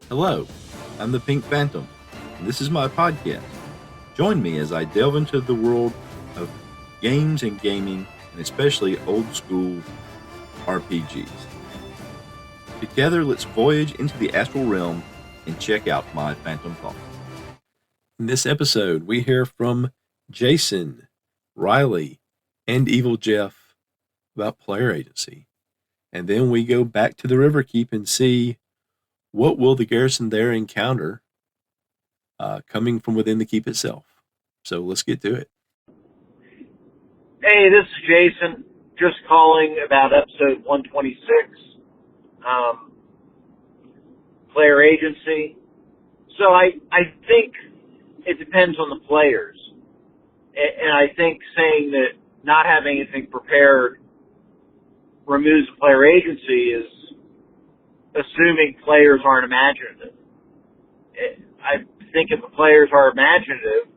Hello, I'm the Pink Phantom, and this is my podcast. Join me as I delve into the world of games and gaming, and especially old school RPGs. Together, let's voyage into the astral realm and check out my Phantom thoughts. In this episode, we hear from Jason, Riley, and Evil Jeff about player agency. And then we go back to the River Keep and see what will the garrison there encounter coming from within the keep itself. So let's get to it. Hey, this is Jason, just calling about episode 126, player agency. So I think it depends on the players. And I think saying that not having anything prepared removes player agency is assuming players aren't imaginative. I think if the players are imaginative,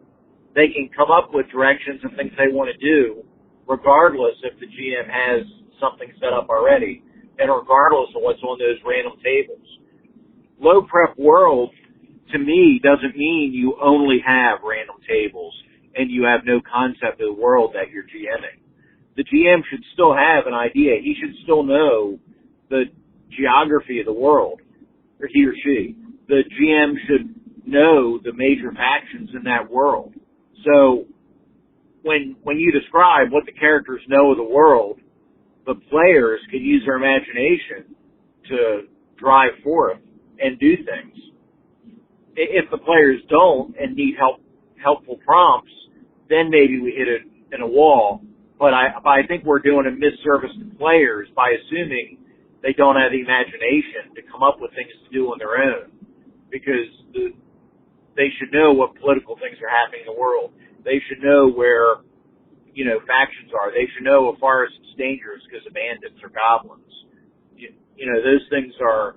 they can come up with directions and things they want to do, regardless if the GM has something set up already, and regardless of what's on those random tables. Low prep world, to me, doesn't mean you only have random tables and you have no concept of the world that you're GMing. The GM should still have an idea. He should still know the geography of the world, or he or she. The GM should know the major factions in that world. So when you describe what the characters know of the world, the players can use their imagination to drive forth and do things. If the players don't and need helpful prompts, then maybe we hit it in a wall. But I think we're doing a misservice to players by assuming they don't have the imagination to come up with things to do on their own, because they should know what political things are happening in the world. They should know where, factions are. They should know a forest is dangerous because of bandits or goblins. Those things are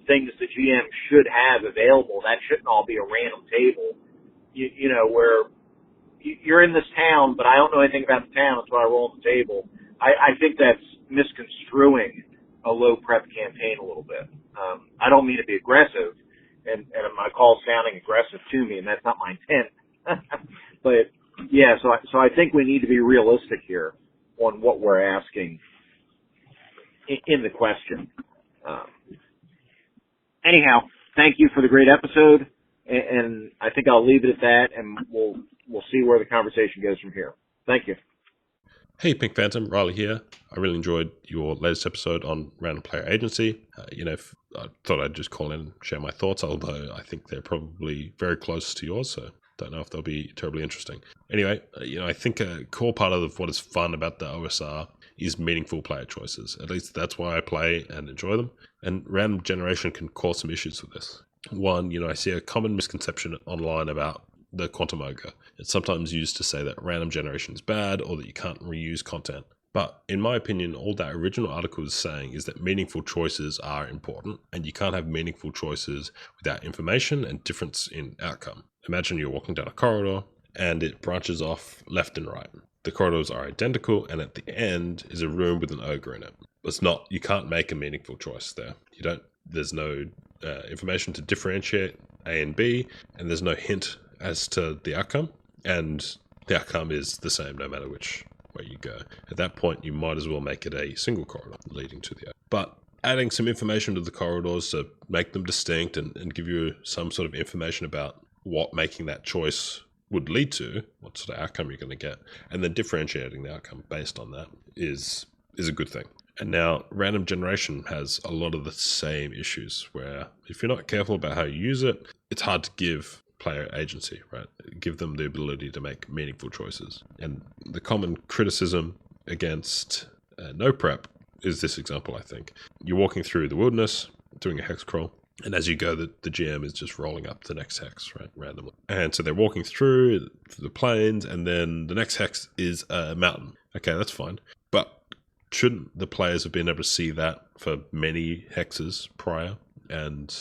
things the GM should have available. That shouldn't all be a random table, where you're in this town, but I don't know anything about the town. That's why I roll on the table. I think that's misconstruing a low prep campaign a little bit. I don't mean to be aggressive, and my call's sounding aggressive to me, and that's not my intent. But yeah, so I think we need to be realistic here on what we're asking in the question. Anyhow, thank you for the great episode, and I think I'll leave it at that, and we'll see where the conversation goes from here. Thank you. Hey, Pink Phantom, Riley here. I really enjoyed your latest episode on Random Player Agency. I thought I'd just call in and share my thoughts, although I think they're probably very close to yours, so don't know if they'll be terribly interesting. Anyway, I think a core part of what is fun about the OSR is meaningful player choices. At least that's why I play and enjoy them. And random generation can cause some issues with this. One, I see a common misconception online about the quantum ogre. It's sometimes used to say that random generation is bad or that you can't reuse content. But in my opinion, all that original article is saying is that meaningful choices are important, and you can't have meaningful choices without information and difference in outcome. Imagine you're walking down a corridor and it branches off left and right. The corridors are identical, and at the end is a room with an ogre in it. You can't make a meaningful choice there. There's no information to differentiate A and B, and there's no hint as to the outcome, and the outcome is the same no matter which way you go. At that point, you might as well make it a single corridor leading to the other. But adding some information to the corridors to make them distinct and give you some sort of information about what making that choice would lead to, what sort of outcome you're going to get, and then differentiating the outcome based on that is a good thing. And now random generation has a lot of the same issues where if you're not careful about how you use it, it's hard to give player agency, right? Give them the ability to make meaningful choices. And the common criticism against no prep is this example, I think. You're walking through the wilderness, doing a hex crawl, and as you go, the GM is just rolling up the next hex, right, randomly. And so they're walking through the plains, and then the next hex is a mountain. Okay, that's fine. But shouldn't the players have been able to see that for many hexes prior? And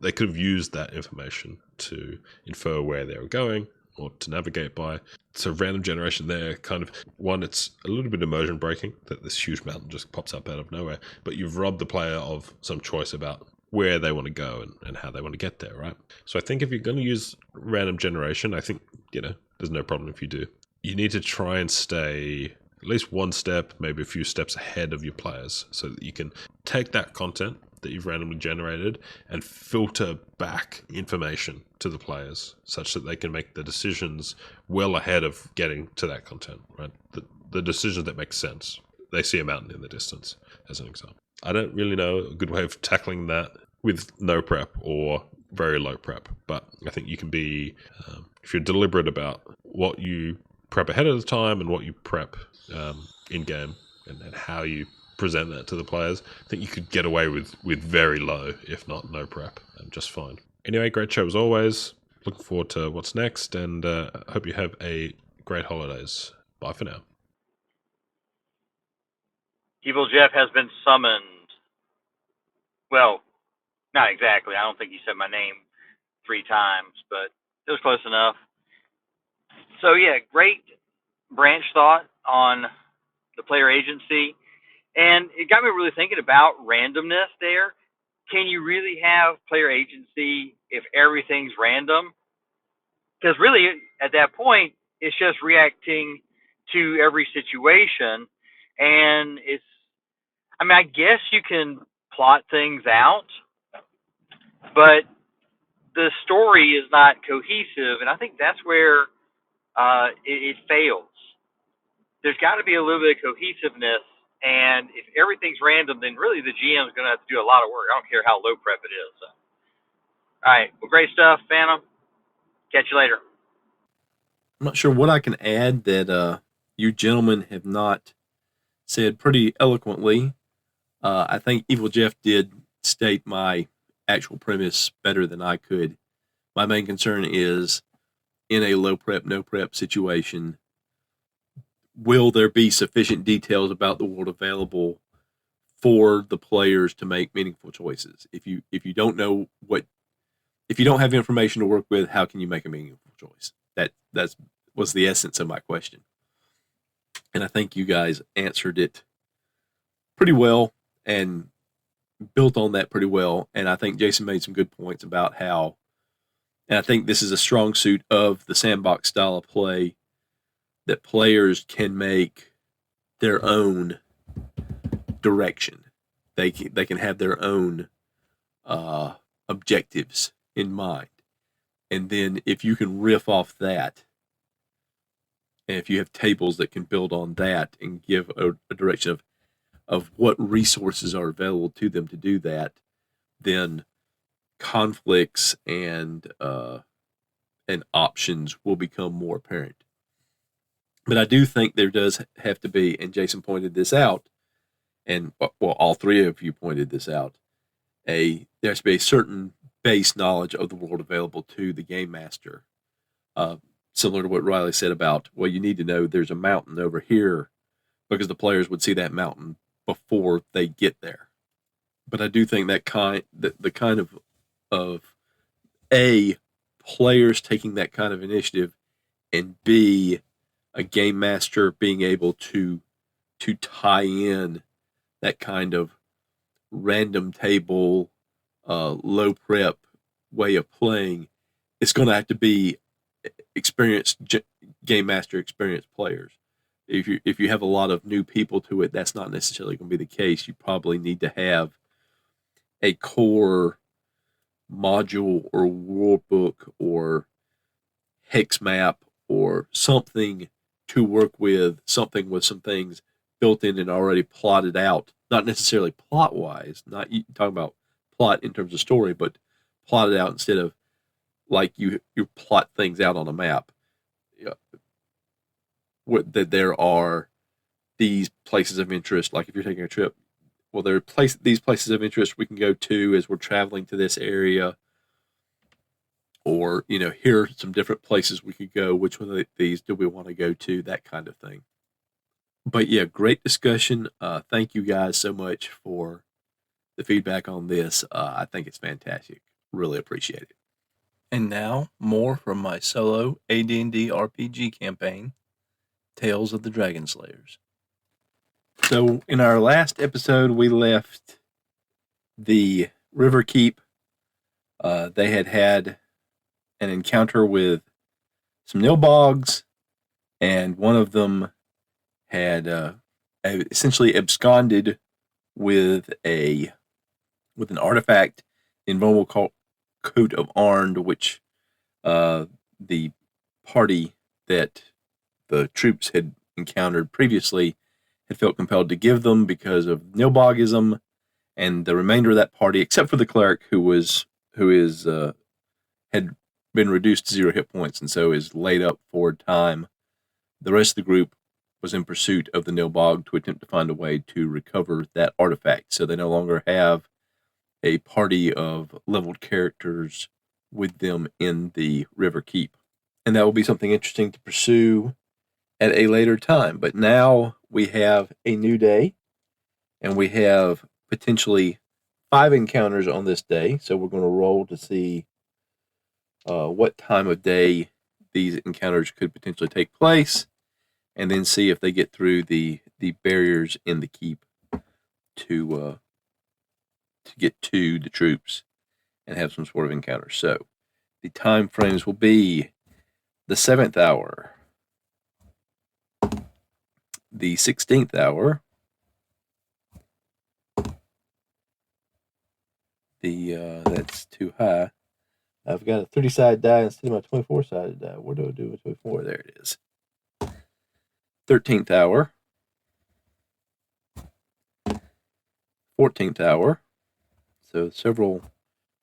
they could have used that information to infer where they were going or to navigate by. So random generation there, kind of, one, it's a little bit immersion breaking that this huge mountain just pops up out of nowhere, but you've robbed the player of some choice about where they want to go and how they want to get there, right? So I think if you're going to use random generation, I think, there's no problem if you do. You need to try and stay at least one step, maybe a few steps ahead of your players so that you can take that content that you've randomly generated and filter back information to the players such that they can make the decisions well ahead of getting to that content, right? The decisions that make sense. They see a mountain in the distance, as an example. I don't really know a good way of tackling that with no prep or very low prep, but I think you can be, if you're deliberate about what you prep ahead of the time and what you prep in-game and how you present that to the players, I think you could get away with very low, if not no prep, and just fine. Anyway, great show as always. Looking forward to what's next, and hope you have a great holidays. Bye for now. Evil Jeff has been summoned. Well, not exactly. I don't think he said my name 3 times, but it was close enough. So yeah, great branch thought on the player agency. And it got me really thinking about randomness there. Can you really have player agency if everything's random? Because really, at that point, it's just reacting to every situation. And I guess you can plot things out, but the story is not cohesive. And I think that's where it fails. There's got to be a little bit of cohesiveness. And if everything's random, then really the GM is going to have to do a lot of work. I don't care how low prep it is. So. All right. Well, great stuff, Phantom. Catch you later. I'm not sure what I can add that you gentlemen have not said pretty eloquently. I think Evil Jeff did state my actual premise better than I could. My main concern is in a low prep, no prep situation, will there be sufficient details about the world available for the players to make meaningful choices? If you don't know if you don't have information to work with, how can you make a meaningful choice? That was the essence of my question. And I think you guys answered it pretty well and built on that pretty well. And I think Jason made some good points about how, and I think this is a strong suit of the sandbox style of play, that players can make their own direction. They can have their own objectives in mind. And then if you can riff off that, and if you have tables that can build on that and give a direction of what resources are available to them to do that, then conflicts and options will become more apparent. But I do think there does have to be, and Jason pointed this out, and well, all 3 of you pointed this out, there has to be a certain base knowledge of the world available to the game master. Similar to what Riley said about, well, you need to know there's a mountain over here because the players would see that mountain before they get there. But I do think the kind of A, players taking that kind of initiative, and B, a game master being able to tie in that kind of random table, low prep way of playing. It's going to have to be experienced game master, experienced players. If you have a lot of new people to it, that's not necessarily going to be the case. You probably need to have a core module or world book or hex map or something to work with, something with some things built in and already plotted out, not necessarily plot wise, not talking about plot in terms of story, but plotted out instead of like you plot things out on a map. That there are these places of interest, like if you're taking a trip, well, there are these places of interest we can go to as we're traveling to this area, or here are some different places we could go. Which one of these do we want to go to? That kind of thing. But yeah, great discussion. Thank you guys so much for the feedback on this. I think it's fantastic. Really appreciate it. And now, more from my solo AD&D RPG campaign, Tales of the Dragon Slayers. So, in our last episode, we left the River Keep, they had an encounter with some nilbogs, and one of them had essentially absconded with an artifact, the invulnerable coat of Arnd, which the party that the troops had encountered previously had felt compelled to give them because of nilbogism, and the remainder of that party, except for the cleric who had been reduced to 0 hit points and so is laid up for time. The rest of the group was in pursuit of the nilbog to attempt to find a way to recover that artifact. So they no longer have a party of leveled characters with them in the River Keep. And that will be something interesting to pursue at a later time. But now we have a new day, and we have potentially 5 encounters on this day. So we're going to roll to see what time of day these encounters could potentially take place, and then see if they get through the barriers in the keep to get to the troops and have some sort of encounter. So the time frames will be the 7th hour, the 16th hour, that's too high. I've got a 30-sided die instead of my 24-sided die. What do I do with 24? There it is. 13th hour, 14th hour, so several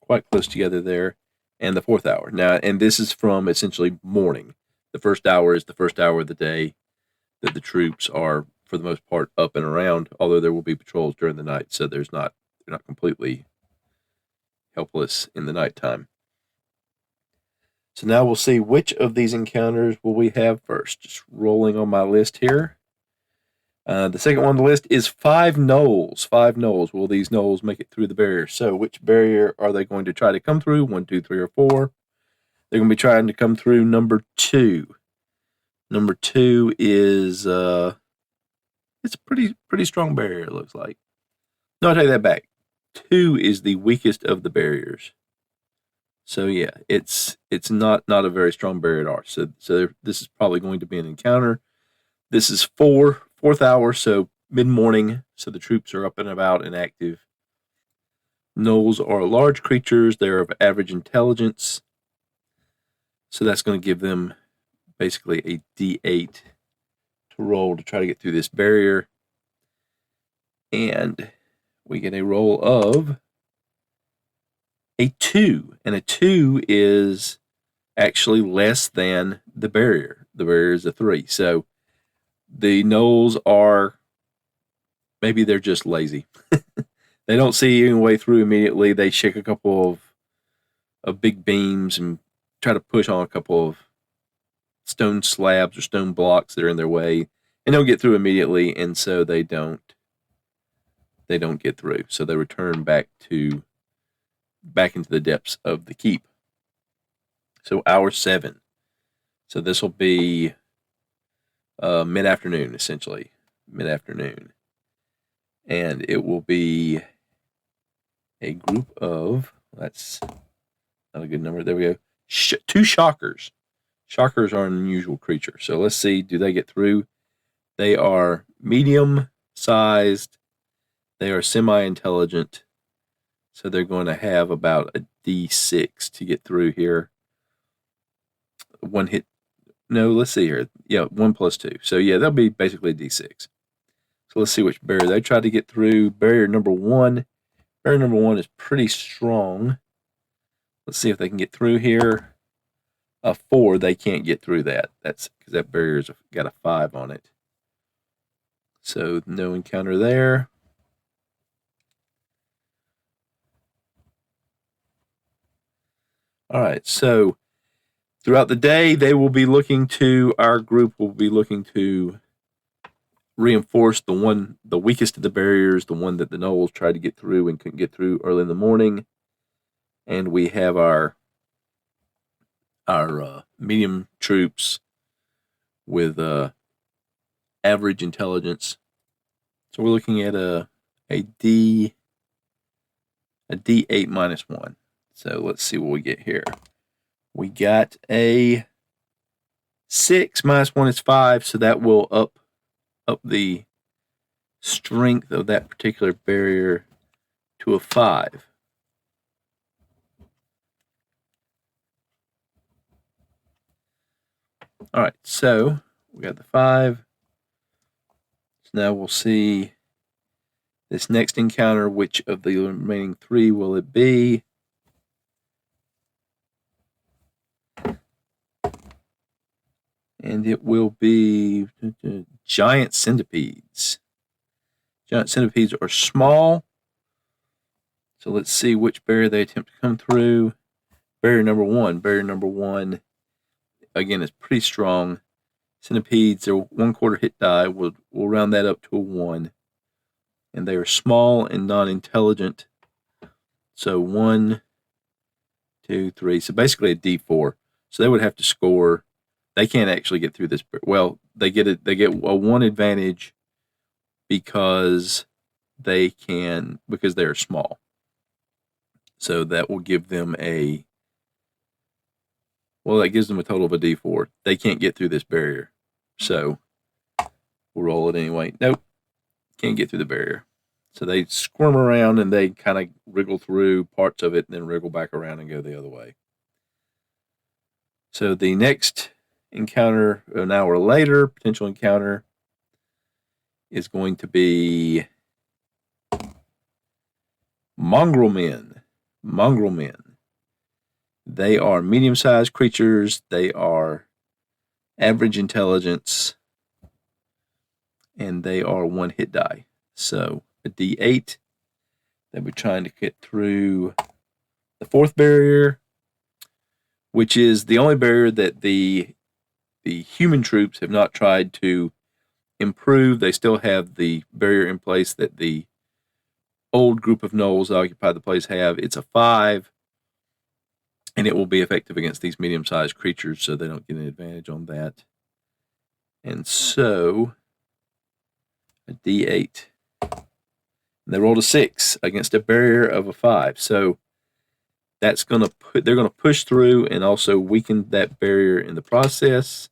quite close together there, and the 4th hour. Now, and this is from essentially morning. The first hour is the first hour of the day that the troops are, for the most part, up and around, although there will be patrols during the night, so they're not completely helpless in the nighttime. So now we'll see which of these encounters will we have first. Just rolling on my list here. The second one on the list is 5 gnolls. 5 gnolls. Will these gnolls make it through the barrier? So which barrier are they going to try to come through? 1, 2, 3, or 4? They're going to be trying to come through number 2. Number 2 is it's a pretty strong barrier, it looks like. No, I take that back. 2 is the weakest of the barriers. So yeah, it's not a very strong barrier at all. So this is probably going to be an encounter. This is 4th hour, so mid-morning, so the troops are up and about and active. Gnolls are large creatures. They're of average intelligence. So that's going to give them basically a D8 to roll to try to get through this barrier. And we get a roll of a 2. And a 2 is actually less than the barrier. The barrier is a 3. So the gnolls are, maybe they're just lazy. They don't see any way through immediately. They shake a couple of big beams and try to push on a couple of stone slabs or stone blocks that are in their way, and don't get through immediately, and so they don't get through. So they return back into the depths of the keep. So hour 7. So this will be mid-afternoon, essentially. Mid-afternoon. And it will be a group of, that's not a good number, there we go, 2 shockers. Shockers are an unusual creature. So let's see, do they get through? They are medium-sized. They are semi-intelligent. So they're going to have about a D6 to get through here. 1 hit. No, let's see here. Yeah, 1 plus 2. So yeah, they'll be basically a D6. So let's see which barrier they try to get through. Barrier number 1. Barrier number 1 is pretty strong. Let's see if they can get through here. 4, they can't get through that. That's because that barrier's got a 5 on it. So no encounter there. All right, so throughout the day, our group will be looking to reinforce the weakest of the barriers, the one that the gnolls tried to get through and couldn't get through early in the morning. And we have our medium troops with average intelligence. So we're looking at a a D8 minus 1. So let's see what we get here. We got a 6 minus 1 is 5, so that will up the strength of that particular barrier to a 5. All right, so we got the 5. So now we'll see this next encounter. Which of the remaining 3 will it be? And it will be giant centipedes. Giant centipedes are small. So let's see which barrier they attempt to come through. Barrier number 1. Barrier number 1, again, is pretty strong. Centipedes are 1/4 hit die. We'll round that up to a 1. And they are small and non-intelligent. So 1, 2, 3. So basically a D4. So they would have to score. They can't actually get through this. Well, they get a 1 advantage because they are small. So that will give them that gives them a total of a D4. They can't get through this barrier. So we'll roll it anyway. Nope. Can't get through the barrier. So they squirm around and they kind of wriggle through parts of it and then wriggle back around and go the other way. So the next encounter, an hour later, potential encounter, is going to be mongrel men. Mongrel men. They are medium-sized creatures. They are average intelligence. And they are 1 hit die. So a D8. They'll be trying to get through the 4th barrier, which is the only barrier that the human troops have not tried to improve. They still have the barrier in place that the old group of gnolls that occupy the place have. It's a 5, and it will be effective against these medium-sized creatures, so they don't get an advantage on that. And so a D8. And they rolled a 6 against a barrier of a 5. So that's they're going to push through and also weaken that barrier in the process.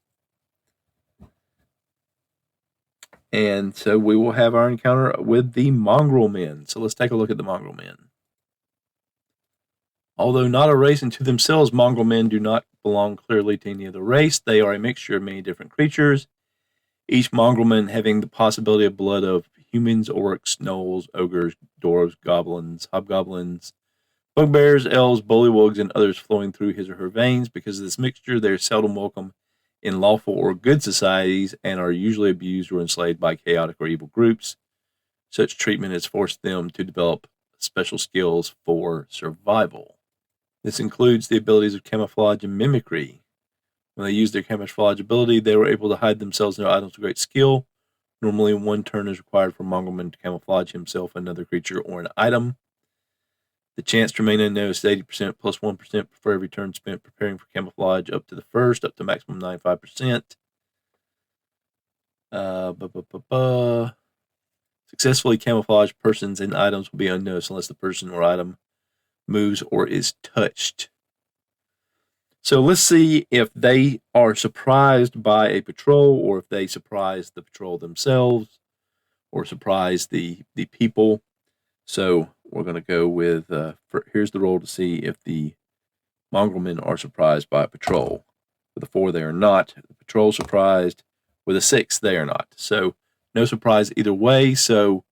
And so we will have our encounter with the mongrel men. So let's take a look at the mongrel men. Although not a race unto themselves, mongrel men do not belong clearly to any other race. They are a mixture of many different creatures, each mongrel man having the possibility of blood of humans, orcs, gnolls, ogres, dwarves, goblins, hobgoblins, bugbears, elves, bullywugs, and others flowing through his or her veins. Because of this mixture, they are seldom welcome in lawful or good societies and are usually abused or enslaved by chaotic or evil groups. Such treatment has forced them to develop special skills for survival. This includes the abilities of camouflage and mimicry. When they use their camouflage ability, they were able to hide themselves in their items with great skill. Normally, 1 turn is required for a mongrelman to camouflage himself, another creature, or an item. The chance to remain unknown is 80% plus 1% for every turn spent preparing for camouflage up to the first, up to maximum 95%. Successfully camouflaged persons and items will be unnoticed unless the person or item moves or is touched. So let's see if they are surprised by a patrol, or if they surprise the patrol themselves, or surprise the people. So we're going to go with, here's the roll to see if the mongrelmen are surprised by a patrol. With a 4, they are not. The patrol surprised. With a 6, they are not. So no surprise either way. So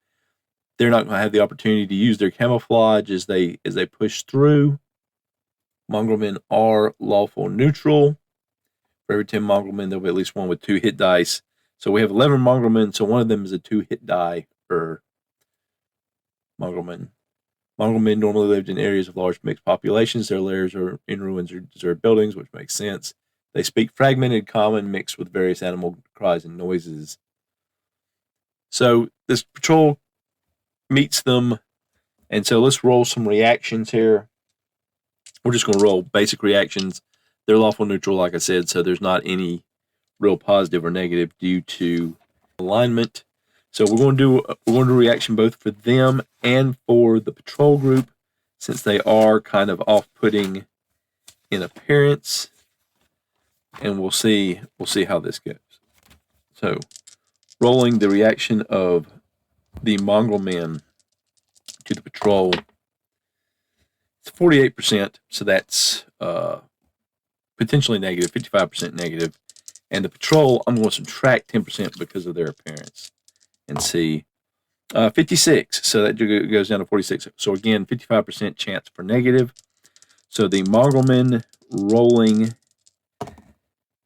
they're not going to have the opportunity to use their camouflage as they push through. Mongrelmen are lawful neutral. For every 10 mongrelmen, there'll be at least 1 with 2 hit dice. So we have 11 mongrelmen, so one of them is a 2 hit die per mongrelman. Mongrelmen normally lived in areas of large mixed populations. Their lairs are in ruins or deserted buildings, which makes sense. They speak fragmented common mixed with various animal cries and noises. So this patrol meets them, and so let's roll some reactions here. We're just going to roll basic reactions. They're lawful neutral, like I said, so there's not any real positive or negative due to alignment. So we're going to do reaction both for them and for the patrol group. since they are kind of off-putting in appearance, and we'll see how this goes. So, rolling the reaction of the mongrel men to the patrol, it's 48%, so that's potentially negative, 55% negative. And the patrol, I'm going to subtract 10% because of their appearance and see 56. So that goes down to 46. So again, 55% chance for negative. So the mongrel men rolling,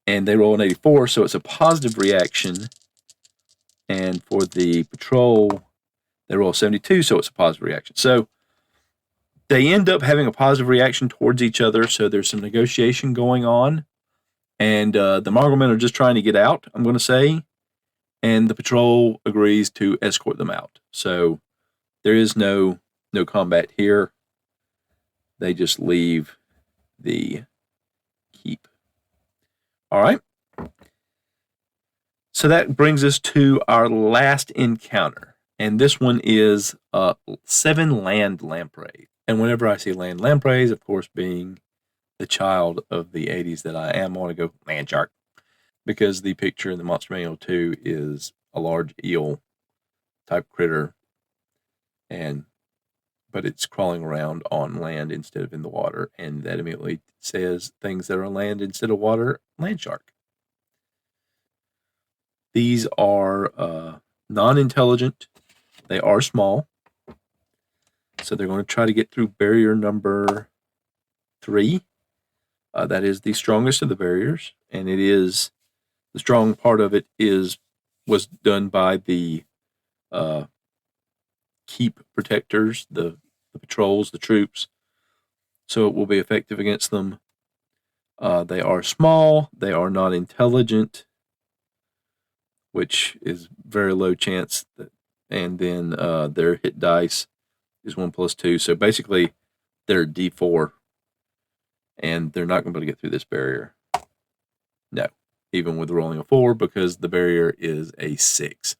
and they roll an 84, so it's a positive reaction. And for the patrol, they roll 72, so it's a positive reaction. So they end up having a positive reaction towards each other, so there's some negotiation going on. And the mongrel men are just trying to get out, I'm going to say. And the patrol agrees to escort them out. So there is no combat here. They just leave the keep. All right. So that brings us to our last encounter. And this one is 7 land lampreys. And whenever I see land lampreys, of course, being the child of the 80s that I am, I want to go land shark. Because the picture in the Monster Manual 2 is a large eel type critter, but it's crawling around on land instead of in the water, and that immediately says things that are on land instead of water, land shark. These are non-intelligent. They are small, so they're going to try to get through barrier number 3. That is the strongest of the barriers, and it is the strong part of it was done by the keep protectors, the patrols, the troops, so it will be effective against them. They are small, they are not intelligent, which is very low chance, and then their hit dice is 1 + 2, so basically they're D4, and they're not going to be able to get through this barrier. No, even with rolling a 4, because the barrier is a 6.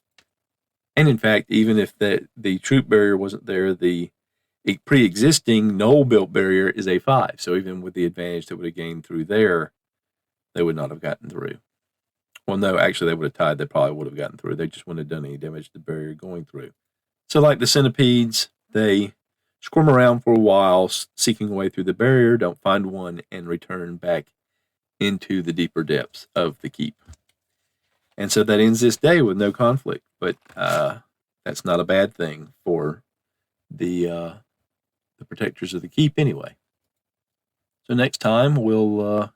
And in fact, even if the troop barrier wasn't there, the pre-existing knoll-built barrier is a 5. So even with the advantage that would have gained through there, they would not have gotten through. Well, no, actually, they would have tied. They probably would have gotten through. They just wouldn't have done any damage to the barrier going through. So like the centipedes, they squirm around for a while, seeking a way through the barrier, don't find one, and return back into the deeper depths of the keep. And so that ends this day with no conflict. But that's not a bad thing for the protectors of the keep anyway. So next time we'll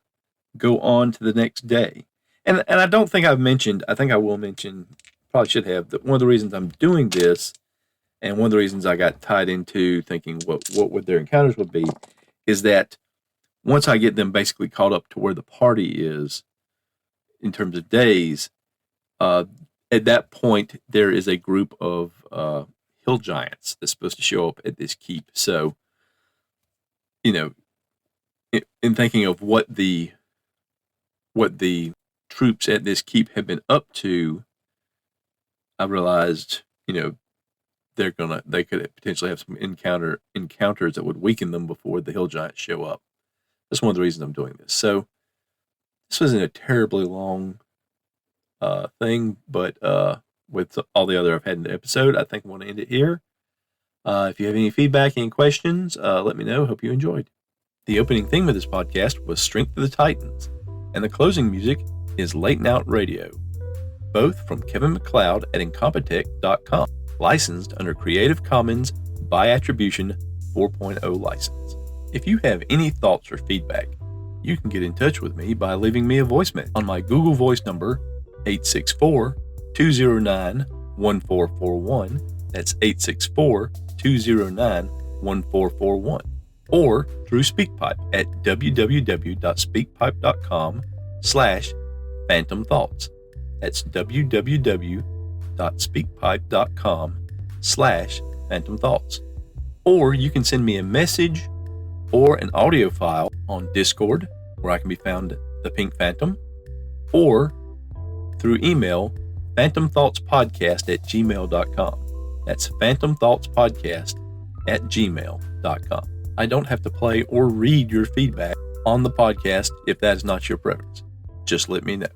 go on to the next day. And I don't think I've mentioned, I think I will mention, probably should have, that one of the reasons I'm doing this, and one of the reasons I got tied into thinking what would their encounters would be, is that once I get them basically caught up to where the party is in terms of days, at that point there is a group of hill giants that's supposed to show up at this keep. So, you know, in thinking of what the troops at this keep have been up to, I realized, you know, they could potentially have some encounters that would weaken them before the hill giants show up. That's one of the reasons I'm doing this. So this wasn't a terribly long thing, but with all the other I've had in the episode, I think I want to end it here. If you have any feedback, any questions, let me know. Hope you enjoyed. The opening theme of this podcast was Strength of the Titans, and the closing music is Late and Out Radio, both from Kevin MacLeod at Incompetech.com, licensed under Creative Commons by Attribution 4.0 license. If you have any thoughts or feedback, you can get in touch with me by leaving me a voice message on my Google Voice number, 864-209-1441. That's 864-209-1441. Or through SpeakPipe at www.speakpipe.com/Phantom Thoughts. That's www.speakpipe.com/Phantom Thoughts. Or you can send me a message or an audio file on Discord, where I can be found the Pink Phantom, or through email, phantomthoughtspodcast@gmail.com. That's phantomthoughtspodcast@gmail.com. I don't have to play or read your feedback on the podcast if that is not your preference. Just let me know.